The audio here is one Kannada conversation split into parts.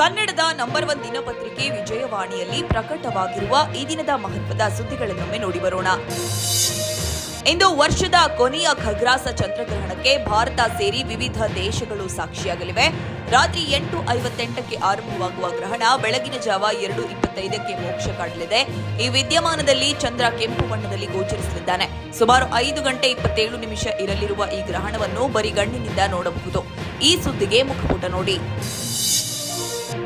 ಕನ್ನಡದ ನಂಬರ್ 1 ದಿನಪತ್ರಿಕೆ ವಿಜಯವಾಣಿಯಲ್ಲಿ ಪ್ರಕಟವಾಗಿರುವ ಈ ದಿನದ ಮಹತ್ವದ ಸುದ್ದಿಗಳನ್ನೊಮ್ಮೆ ನೋಡಿ ಬರೋಣ. ಇಂದು ವರ್ಷದ ಕೊನೆಯ ಖಗ್ರಾಸ ಚಂದ್ರಗ್ರಹಣಕ್ಕೆ ಭಾರತ ಸೇರಿ ವಿವಿಧ ದೇಶಗಳು ಸಾಕ್ಷಿಯಾಗಲಿವೆ. ರಾತ್ರಿ 8:58ಕ್ಕೆ ಆರಂಭವಾಗುವ ಗ್ರಹಣ ಬೆಳಗಿನ ಜಾವ 2:25ಕ್ಕೆ ಮೋಕ್ಷ ಕಾಣಲಿದೆ. ಈ ವಿದ್ಯಮಾನದಲ್ಲಿ ಚಂದ್ರ ಕೆಂಪು ಬಣ್ಣದಲ್ಲಿ ಗೋಚರಿಸಲಿದ್ದಾನೆ. ಸುಮಾರು 5 ಗಂಟೆ 27 ನಿಮಿಷ ಇರಲಿರುವ ಈ ಗ್ರಹಣವನ್ನು ಬರಿಗಣ್ಣಿನಿಂದ ನೋಡಬಹುದು. ಈ ಸುದ್ದಿಗೆ ಮುಖಪುಟ ನೋಡಿ.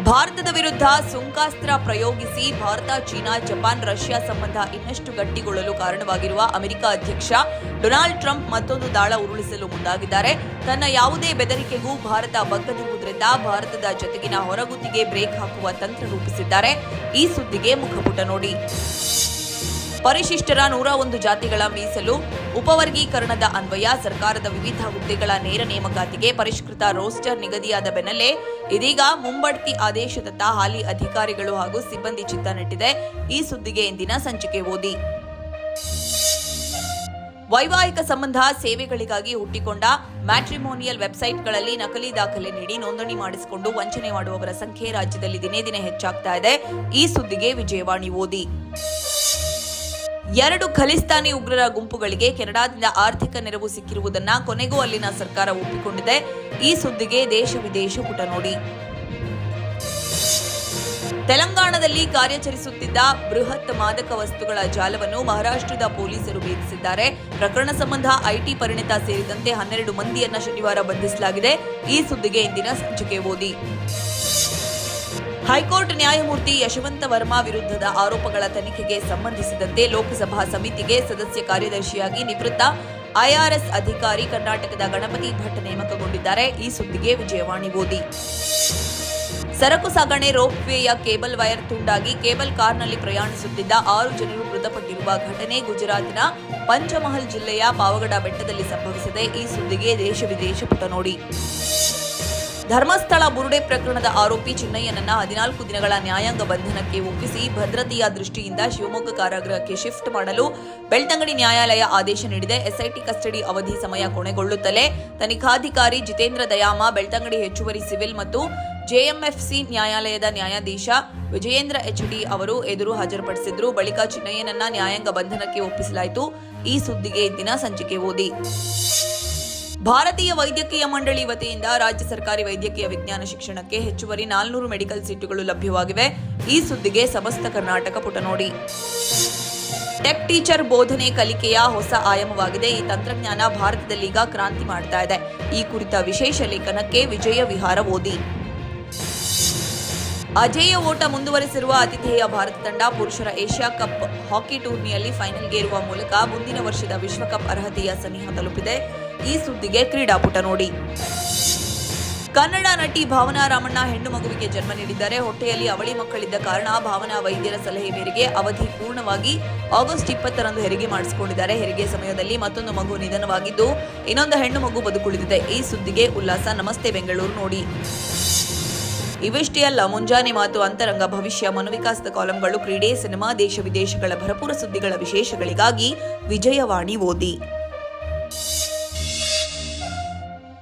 ಭಾರತದ ವಿರುದ್ಧ ಸುಂಕಾಸ್ತ್ರ ಪ್ರಯೋಗಿಸಿ ಭಾರತ, ಚೀನಾ, ಜಪಾನ್, ರಷ್ಯಾ ಸಂಬಂಧ ಇನ್ನಷ್ಟು ಗಟ್ಟಿಗೊಳ್ಳಲು ಕಾರಣವಾಗಿರುವ ಅಮೆರಿಕ ಅಧ್ಯಕ್ಷ ಡೊನಾಲ್ಡ್ ಟ್ರಂಪ್ ಮತ್ತೊಂದು ದಾಳ ಉರುಳಿಸಲು ಮುಂದಾಗಿದ್ದಾರೆ. ತನ್ನ ಯಾವುದೇ ಬೆದರಿಕೆಗೂ ಭಾರತ ಬಗ್ಗದಿರುವುದರಿಂದ ಭಾರತದ ಜತೆಗಿನ ಹೊರಗುತ್ತಿಗೆ ಬ್ರೇಕ್ ಹಾಕುವ ತಂತ್ರ ರೂಪಿಸಿದ್ದಾರೆ. ಈ ಸುದ್ದಿಗೆ ಮುಖಪುಟ ನೋಡಿ. ಪರಿಶಿಷ್ಟರ 101 ಜಾತಿಗಳ ಮೀಸಲು ಉಪವರ್ಗೀಕರಣದ ಅನ್ವಯ ಸರ್ಕಾರದ ವಿವಿಧ ಹುದ್ದೆಗಳ ನೇರ ನೇಮಕಾತಿಗೆ ಪರಿಷ್ಕೃತ ರೋಸ್ಟರ್ ನಿಗದಿಯಾದ ಬೆನ್ನಲ್ಲೇ ಇದೀಗ ಮುಂಬಡ್ತಿ ಆದೇಶದತ್ತ ಹಾಲಿ ಅಧಿಕಾರಿಗಳು ಹಾಗೂ ಸಿಬ್ಬಂದಿ ಚಿತ್ತ ನೆಟ್ಟಿದೆ. ಈ ಸುದ್ದಿಗೆ ಇಂದಿನ ಸಂಚಿಕೆ ಓದಿ. ವೈವಾಹಿಕ ಸಂಬಂಧ ಸೇವೆಗಳಿಗಾಗಿ ಹುಟ್ಟಿಕೊಂಡ ಮ್ಯಾಟ್ರಿಮೋನಿಯಲ್ ವೆಬ್ಸೈಟ್ಗಳಲ್ಲಿ ನಕಲಿ ದಾಖಲೆ ನೀಡಿ ನೋಂದಣಿ ಮಾಡಿಸಿಕೊಂಡು ವಂಚನೆ ಮಾಡುವವರ ಸಂಖ್ಯೆ ರಾಜ್ಯದಲ್ಲಿ ದಿನೇ ದಿನೇ ಹೆಚ್ಚಾಗ್ತಾ ಇದೆ. ಈ ಸುದ್ದಿಗೆ ವಿಜಯವಾಣಿ ಓದಿ. 2 ಖಲಿಸ್ತಾನಿ ಉಗ್ರರ ಗುಂಪುಗಳಿಗೆ ಕೆನಡಾದಿಂದ ಆರ್ಥಿಕ ನೆರವು ಸಿಕ್ಕಿರುವುದನ್ನು ಕೊನೆಗೂ ಅಲ್ಲಿನ ಸರ್ಕಾರ ಒಪ್ಪಿಕೊಂಡಿದೆ. ಈ ಸುದ್ದಿಗೆ ದೇಶ ವಿದೇಶ ಪುಟ ನೋಡಿ. ತೆಲಂಗಾಣದಲ್ಲಿ ಕಾರ್ಯಾಚರಿಸುತ್ತಿದ್ದ ಬೃಹತ್ ಮಾದಕ ವಸ್ತುಗಳ ಜಾಲವನ್ನು ಮಹಾರಾಷ್ಟ್ರದ ಪೊಲೀಸರು ಭೇದಿಸಿದ್ದಾರೆ. ಪ್ರಕರಣ ಸಂಬಂಧ ಐಟಿ ಪರಿಣಿತ ಸೇರಿದಂತೆ 12 ಮಂದಿಯನ್ನ ಶನಿವಾರ ಬಂಧಿಸಲಾಗಿದೆ. ಈ ಸುದ್ದಿಗೆ ಇಂದಿನ ಸಂಚಿಕೆ ಓದಿ. ಹೈಕೋರ್ಟ್ ನ್ಯಾಯಮೂರ್ತಿ ಯಶವಂತ ವರ್ಮಾ ವಿರುದ್ಧದ ಆರೋಪಗಳ ತನಿಖೆಗೆ ಸಂಬಂಧಿಸಿದಂತೆ ಲೋಕಸಭಾ ಸಮಿತಿಗೆ ಸದಸ್ಯ ಕಾರ್ಯದರ್ಶಿಯಾಗಿ ನಿವೃತ್ತ ಐಆರ್ಎಸ್ ಅಧಿಕಾರಿ ಕರ್ನಾಟಕದ ಗಣಪತಿ ಭಟ್ ನೇಮಕಗೊಂಡಿದ್ದಾರೆ. ಈ ಸುದ್ದಿಗೆ ವಿಜಯವಾಣಿ ಓದಿ. ಸರಕು ಸಾಗಣೆ ರೋಪ್ವೇಯ ಕೇಬಲ್ ವೈರ್ ತುಂಡಾಗಿ ಕೇಬಲ್ ಕಾರ್ನಲ್ಲಿ ಪ್ರಯಾಣಿಸುತ್ತಿದ್ದ 6 ಜನರು ಮೃತಪಟ್ಟಿರುವ ಘಟನೆ ಗುಜರಾತ್ನ ಪಂಚಮಹಲ್ ಜಿಲ್ಲೆಯ ಪಾವಗಡ ಬೆಟ್ಟದಲ್ಲಿ ಸಂಭವಿಸಿದೆ. ಈ ಸುದ್ದಿಗೆ ದೇಶ ವಿದೇಶ ಪುಟ ನೋಡಿ. ಧರ್ಮಸ್ಥಳ ಬುರುಡೆ ಪ್ರಕರಣದ ಆರೋಪಿ ಚಿನ್ನಯ್ಯನನ್ನ 14 ದಿನಗಳ ನ್ಯಾಯಾಂಗ ಬಂಧನಕ್ಕೆ ಒಪ್ಪಿಸಿ ಭದ್ರತೆಯ ದೃಷ್ಟಿಯಿಂದ ಶಿವಮೊಗ್ಗ ಕಾರಾಗೃಹಕ್ಕೆ ಶಿಫ್ಟ್ ಮಾಡಲು ಬೆಳ್ತಂಗಡಿ ನ್ಯಾಯಾಲಯ ಆದೇಶ ನೀಡಿದೆ. ಎಸ್ಐಟಿ ಕಸ್ಟಡಿ ಅವಧಿ ಸಮಯ ಕೊನೆಗೊಳ್ಳುತ್ತಲೇ ತನಿಖಾಧಿಕಾರಿ ಜಿತೇಂದ್ರ ದಯಾಮ, ಬೆಳ್ತಂಗಡಿ ಹೆಚ್ಚುವರಿ ಸಿವಿಲ್ ಮತ್ತು ಜೆಎಂಎಫ್ಸಿ ನ್ಯಾಯಾಲಯದ ನ್ಯಾಯಾಧೀಶ ವಿಜಯೇಂದ್ರ ಎಚ್ಡಿ ಅವರು ಎದುರು ಹಾಜರುಪಡಿಸಿದ್ರು. ಬಳಿಕ ಚಿನ್ನಯ್ಯನನ್ನ ನ್ಯಾಯಾಂಗ ಬಂಧನಕ್ಕೆ ಒಪ್ಪಿಸಲಾಯಿತು. ಈ ಸುದ್ದಿಗೆ ಇಂದಿನ ಸಂಚಿಕೆ ಓದಿ. ಭಾರತೀಯ ವೈದ್ಯಕೀಯ ಮಂಡಳಿ ವತಿಯಿಂದ ರಾಜ್ಯ ಸರ್ಕಾರಿ ವೈದ್ಯಕೀಯ ವಿಜ್ಞಾನ ಶಿಕ್ಷಣಕ್ಕೆ ಹೆಚ್ಚುವರಿ 400 ಮೆಡಿಕಲ್ ಸೀಟುಗಳು ಲಭ್ಯವಾಗಿವೆ. ಈ ಸುದ್ದಿಗೆ ಸಮಸ್ತ ಕರ್ನಾಟಕ ಪುಟ ನೋಡಿ. ಟೆಕ್ ಟೀಚರ್ ಬೋಧನೆ ಕಲಿಕೆಯ ಹೊಸ ಆಯಾಮವಾಗಿದೆ. ಈ ತಂತ್ರಜ್ಞಾನ ಭಾರತದಲ್ಲೀಗ ಕ್ರಾಂತಿ ಮಾಡ್ತಾ ಇದೆ. ಈ ಕುರಿತ ವಿಶೇಷ ಲೇಖನಕ್ಕೆ ವಿಜಯ ವಿಹಾರ ಓದಿ. ಅಜೇಯ ಓಟ ಮುಂದುವರೆಸಿರುವ ಆತಿಥೇಯ ಭಾರತ ತಂಡ ಪುರುಷರ ಏಷ್ಯಾ ಕಪ್ ಹಾಕಿ ಟೂರ್ನಿಯಲ್ಲಿ ಫೈನಲ್ಗೇರುವ ಮೂಲಕ ಮುಂದಿನ ವರ್ಷದ ವಿಶ್ವಕಪ್ ಅರ್ಹತೆಯ ಸನಿಹ ತಲುಪಿದೆ. ಈ ಸುದ್ದಿಗೆ ಕ್ರೀಡಾಪುಟ ನೋಡಿ. ಕನ್ನಡ ನಟಿ ಭಾವನಾ ರಾಮಣ್ಣ ಹೆಣ್ಣು ಮಗುವಿಗೆ ಜನ್ಮ ನೀಡಿದ್ದಾರೆ. ಹೊಟ್ಟೆಯಲ್ಲಿ ಅವಳಿ ಮಕ್ಕಳಿದ್ದ ಕಾರಣ ಭಾವನಾ ವೈದ್ಯರ ಸಲಹೆ ಮೇರೆಗೆ ಅವಧಿ ಪೂರ್ಣವಾಗಿ ಆಗಸ್ಟ್ 20ರಂದು ಹೆರಿಗೆ ಮಾಡಿಸಿಕೊಂಡಿದ್ದಾರೆ. ಹೆರಿಗೆ ಸಮಯದಲ್ಲಿ ಮತ್ತೊಂದು ಮಗು ನಿಧನವಾಗಿದ್ದು ಇನ್ನೊಂದು ಹೆಣ್ಣು ಮಗು ಬದುಕುಳಿದಿದೆ. ಈ ಸುದ್ದಿಗೆ ಉಲ್ಲಾಸ. ನಮಸ್ತೆ ಬೆಂಗಳೂರು ನೋಡಿ. ಇವಿಷ್ಟೇ ಅಲ್ಲ, ಮುಂಜಾನೆ ಮಾತು, ಅಂತರಂಗ, ಭವಿಷ್ಯ, ಮನೋವಿಕಾಸದ ಕಾಲಂಗಳು, ಕ್ರೀಡೆ, ಸಿನಿಮಾ, ದೇಶ ವಿದೇಶಗಳ ಭರಪೂರ ಸುದ್ದಿಗಳ ವಿಶೇಷಗಳಿಗಾಗಿ ವಿಜಯವಾಣಿ ಓದಿ.